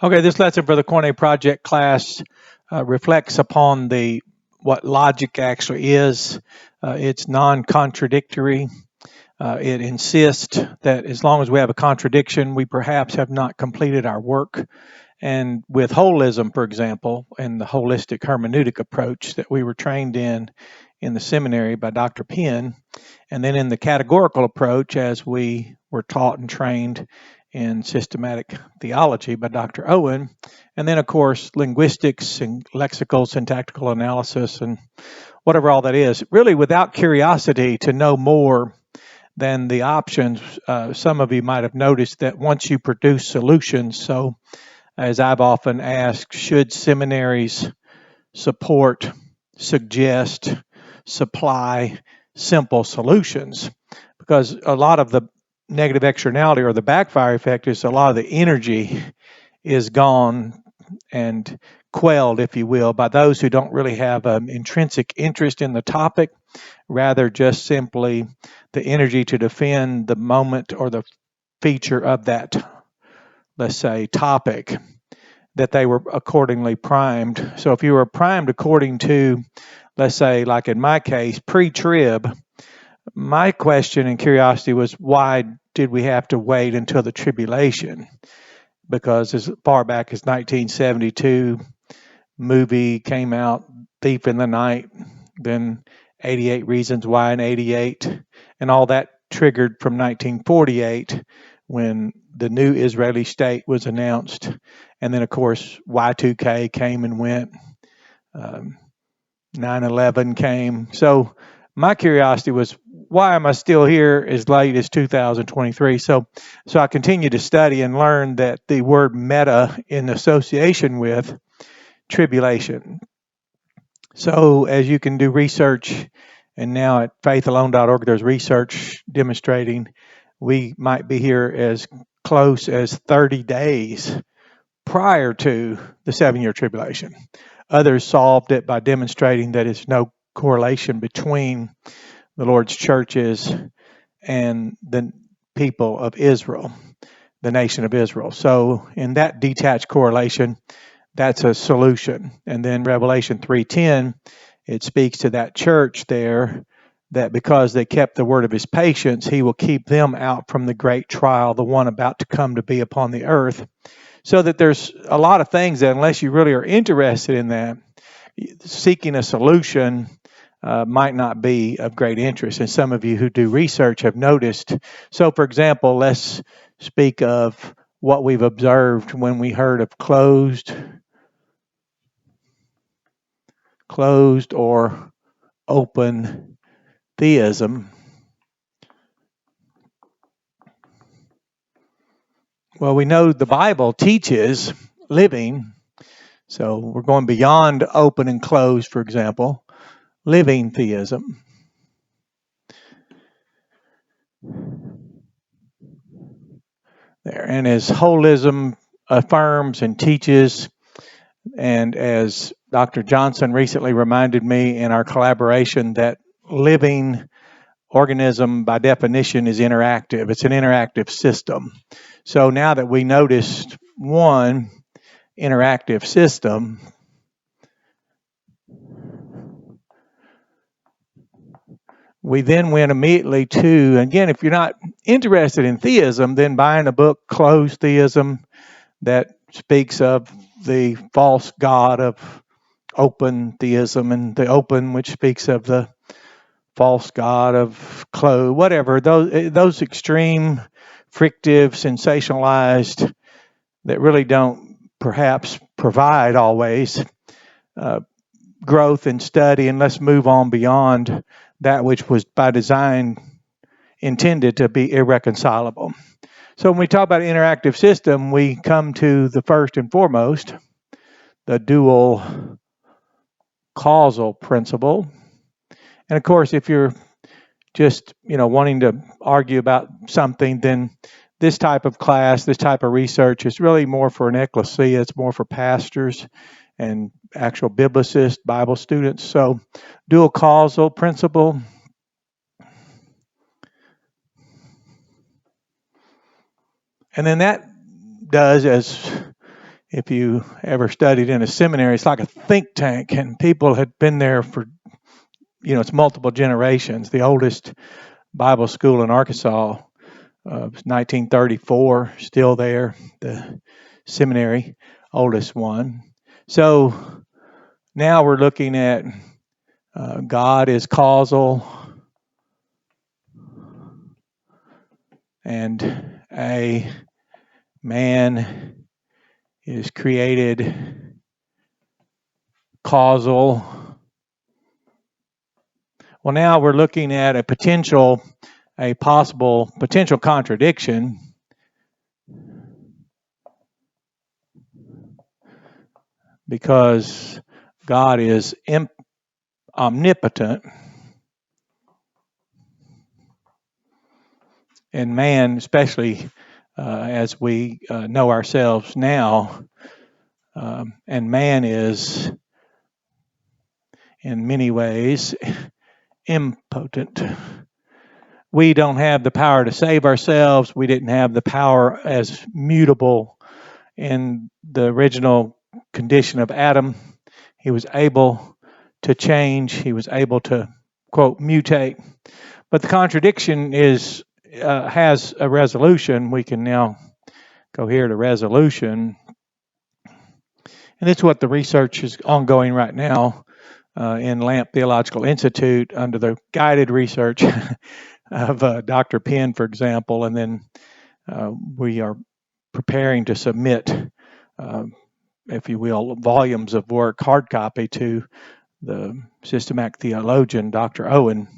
Okay, this lesson for the Cornet Project class reflects upon what logic actually is. It's non-contradictory. It insists that as long as we have a contradiction, we perhaps have not completed our work. And with holism, for example, and the holistic hermeneutic approach that we were trained in the seminary by Dr. Penn, and then in the categorical approach as we were taught and trained in systematic theology by Dr. Owen, and then, of course, linguistics and lexical syntactical analysis and whatever all that is. Really, without curiosity to know more than the options, some of you might have noticed that once you produce solutions, so as I've often asked, should seminaries support, suggest, supply simple solutions? Because a lot of the negative externality or the backfire effect is a lot of the energy is gone and quelled, if you will, by those who don't really have an intrinsic interest in the topic, rather just simply the energy to defend the moment or the feature of that, let's say, topic that they were accordingly primed. So if you were primed according to, let's say, like in my case, pre-trib, my question and curiosity was, why did we have to wait until the tribulation? Because as far back as 1972, movie came out, Thief in the Night, then 88 Reasons Why in 88, and all that triggered from 1948 when the new Israeli state was announced. And then, of course, Y2K came and went. 9/11 came. So my curiosity was, why am I still here as late as 2023? So I continue to study and learn that the word meta in association with tribulation. So as you can do research, and now at faithalone.org, there's research demonstrating we might be here as close as 30 days prior to the 7-year tribulation. Others solved it by demonstrating that there's no correlation between the Lord's churches and the people of Israel, the nation of Israel. So in that detached correlation, that's a solution. And then Revelation 3:10, it speaks to that church there that because they kept the word of his patience, he will keep them out from the great trial, the one about to come to be upon the earth. So that there's a lot of things that unless you really are interested in that, seeking a solution might not be of great interest. And some of you who do research have noticed. So, for example, let's speak of what we've observed when we heard of closed or open theism. Well, we know the Bible teaches living. So we're going beyond open and closed, for example, living theism. There. And as holism affirms and teaches, and as Dr. Johnson recently reminded me in our collaboration, that living organism by definition is interactive. It's an interactive system. So now that we noticed one interactive system, we then went immediately to, again, if you're not interested in theism, then buying a book, Closed Theism, that speaks of the false god of open theism, and the open, which speaks of the false god of closed, whatever, those extreme, frictive, sensationalized, that really don't perhaps provide always growth and study, and let's move on beyond that which was by design intended to be irreconcilable. So when we talk about an interactive system, we come to the first and foremost, the dual causal principle. And of course, if you're just wanting to argue about something, then this type of class, this type of research is really more for an ecclesia. It's more for pastors and actual biblicists, Bible students. So dual causal principle. And then that does, as if you ever studied in a seminary, it's like a think tank, and people had been there for, it's multiple generations. The oldest Bible school in Arkansas, 1934, still there, the seminary, oldest one. So now we're looking at God is causal and a man is created causal. Well, now we're looking at a possible potential contradiction. Because God is omnipotent, and man, especially as we know ourselves now, and man is in many ways impotent. We don't have the power to save ourselves. We didn't have the power as mutable in the original condition of Adam. He was able to change. He was able to, quote, mutate. But the contradiction has a resolution. We can now go here to resolution. And it's what the research is ongoing right now in Lamp Theological Institute under the guided research of Dr. Penn, for example. And then we are preparing to submit, if you will, volumes of work, hard copy, to the systematic theologian, Dr. Owen.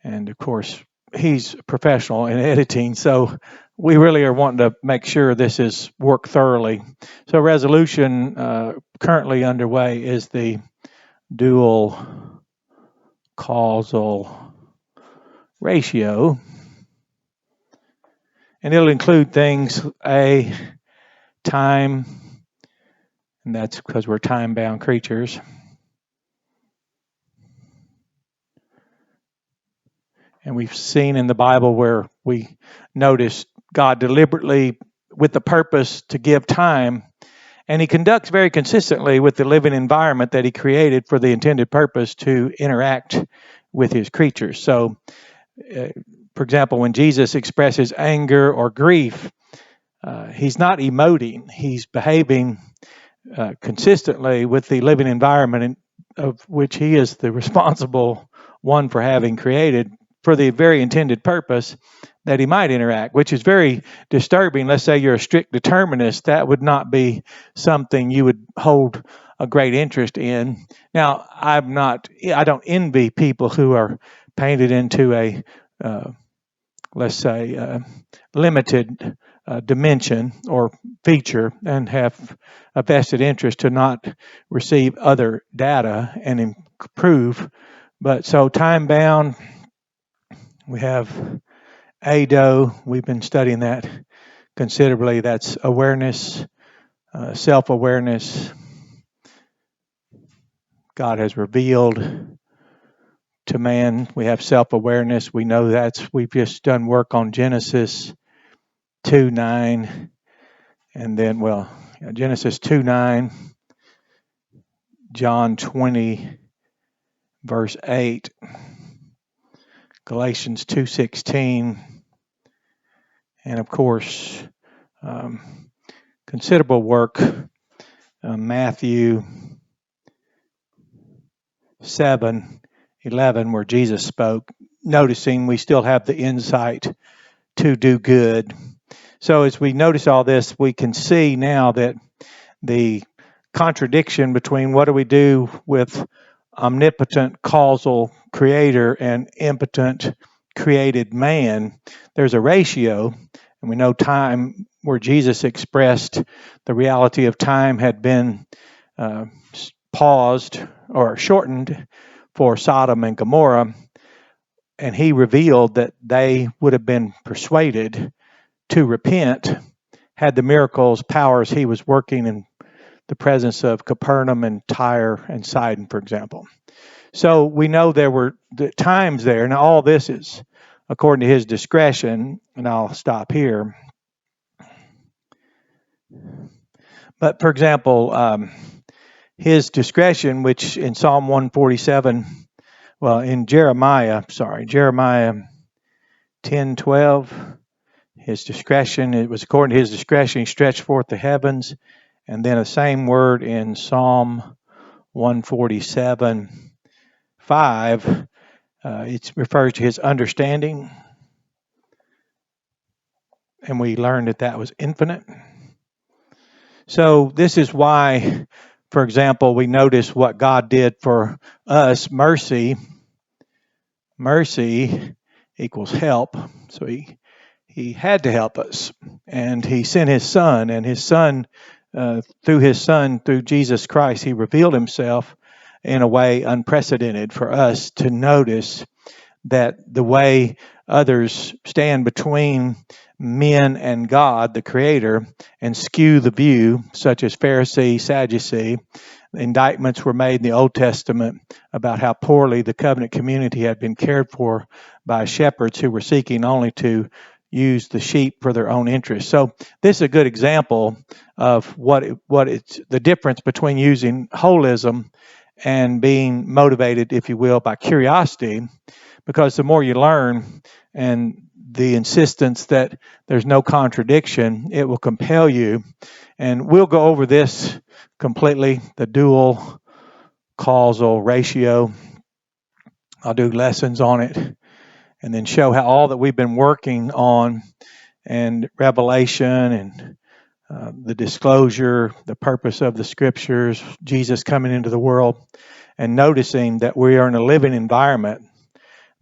And of course, he's a professional in editing, so we really are wanting to make sure this is worked thoroughly. So resolution currently underway is the dual causal ratio. And it'll include things, time, and that's because we're time-bound creatures. And we've seen in the Bible where we notice God deliberately, with the purpose to give time, and he conducts very consistently with the living environment that he created for the intended purpose to interact with his creatures. So, for example, when Jesus expresses anger or grief, he's not emoting. He's behaving consistently with the living environment of which he is the responsible one for having created, for the very intended purpose that he might interact, which is very disturbing. Let's say you're a strict determinist. That would not be something you would hold a great interest in. Now, I don't envy people who are painted into a, let's say, limited dimension or feature and have a vested interest to not receive other data and improve. But so time-bound, we have ADO. We've been studying that considerably. That's awareness, self-awareness. God has revealed to man. We have self-awareness. We know we've just done work on Genesis 2:9, and then, Genesis 2:9, John 20, verse 8, Galatians 2:16, and of course, considerable work, Matthew 7:11, where Jesus spoke, noticing we still have the insight to do good. So as we notice all this, we can see now that the contradiction between what do we do with omnipotent causal creator and impotent created man, there's a ratio, and we know time, where Jesus expressed the reality of time had been paused or shortened for Sodom and Gomorrah, and he revealed that they would have been persuaded to repent had the miracles, powers he was working in the presence of Capernaum and Tyre and Sidon, for example. So we know there were the times there. Now all this is according to his discretion, and I'll stop here. But for example, his discretion, which in Psalm 147, well, in Jeremiah 10:12, his discretion, it was according to his discretion, he stretched forth the heavens. And then the same word in Psalm 147:5, it refers to his understanding. And we learned that that was infinite. So this is why, for example, we notice what God did for us. Mercy equals help. So he had to help us, and he sent his son, and his son, through Jesus Christ, he revealed himself in a way unprecedented for us to notice that the way others stand between men and God, the Creator, and skew the view, such as Pharisee, Sadducee. Indictments were made in the Old Testament about how poorly the covenant community had been cared for by shepherds who were seeking only to use the sheep for their own interests. So this is a good example of what it's the difference between using holism and being motivated, if you will, by curiosity, because the more you learn and the insistence that there's no contradiction, it will compel you. And we'll go over this completely, the dual causal ratio. I'll do lessons on it and then show how all that we've been working on and revelation and the disclosure, the purpose of the scriptures, Jesus coming into the world, and noticing that we are in a living environment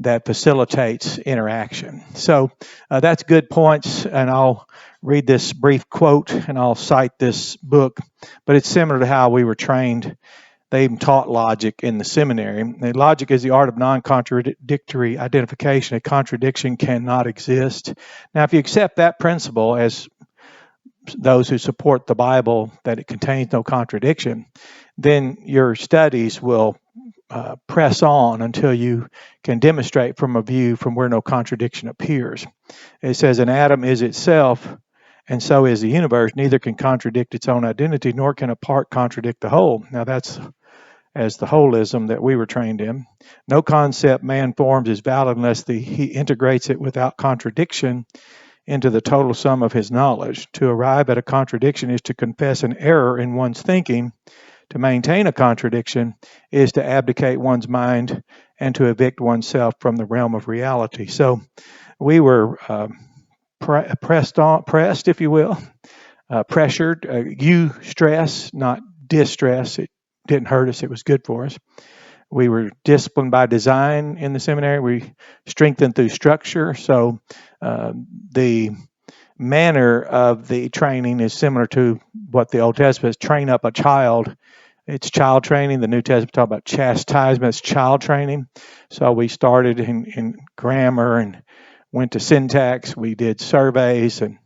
that facilitates interaction. So that's good points, and I'll read this brief quote and I'll cite this book, but it's similar to how we were trained. They even taught logic in the seminary. And logic is the art of non-contradictory identification. A contradiction cannot exist. Now, if you accept that principle as those who support the Bible, that it contains no contradiction, then your studies will press on until you can demonstrate from a view from where no contradiction appears. It says, an atom is itself, and so is the universe. Neither can contradict its own identity, nor can a part contradict the whole. Now that's as the holism that we were trained in. No concept man forms is valid unless he integrates it without contradiction into the total sum of his knowledge. To arrive at a contradiction is to confess an error in one's thinking. To maintain a contradiction is to abdicate one's mind and to evict oneself from the realm of reality. So we were pressed, if you will, pressured. You stress, not distress. It didn't hurt us. It was good for us. We were disciplined by design in the seminary. We strengthened through structure. So the manner of the training is similar to what the Old Testament is: train up a child. It's child training. The New Testament talks about chastisement. It's child training. So we started in grammar and went to syntax. We did surveys and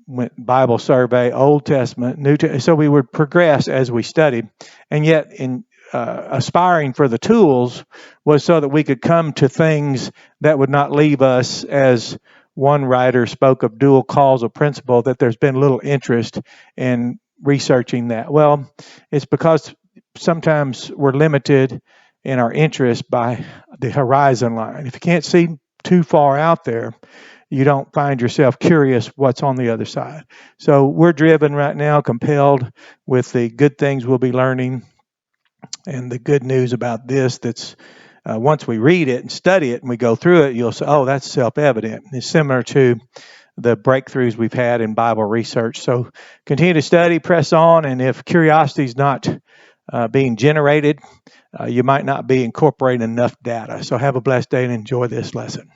went Bible survey, Old Testament, New Testament. So we would progress as we studied. And yet in aspiring for the tools was so that we could come to things that would not leave us, as one writer spoke of dual causal principle, that there's been little interest in researching that. Well, it's because sometimes we're limited in our interest by the horizon line. If you can't see too far out there, you don't find yourself curious what's on the other side. So we're driven right now, compelled with the good things we'll be learning. And the good news about this, that's once we read it and study it and we go through it, you'll say, oh, that's self-evident. It's similar to the breakthroughs we've had in Bible research. So continue to study, press on, and if curiosity is not being generated, you might not be incorporating enough data. So have a blessed day and enjoy this lesson.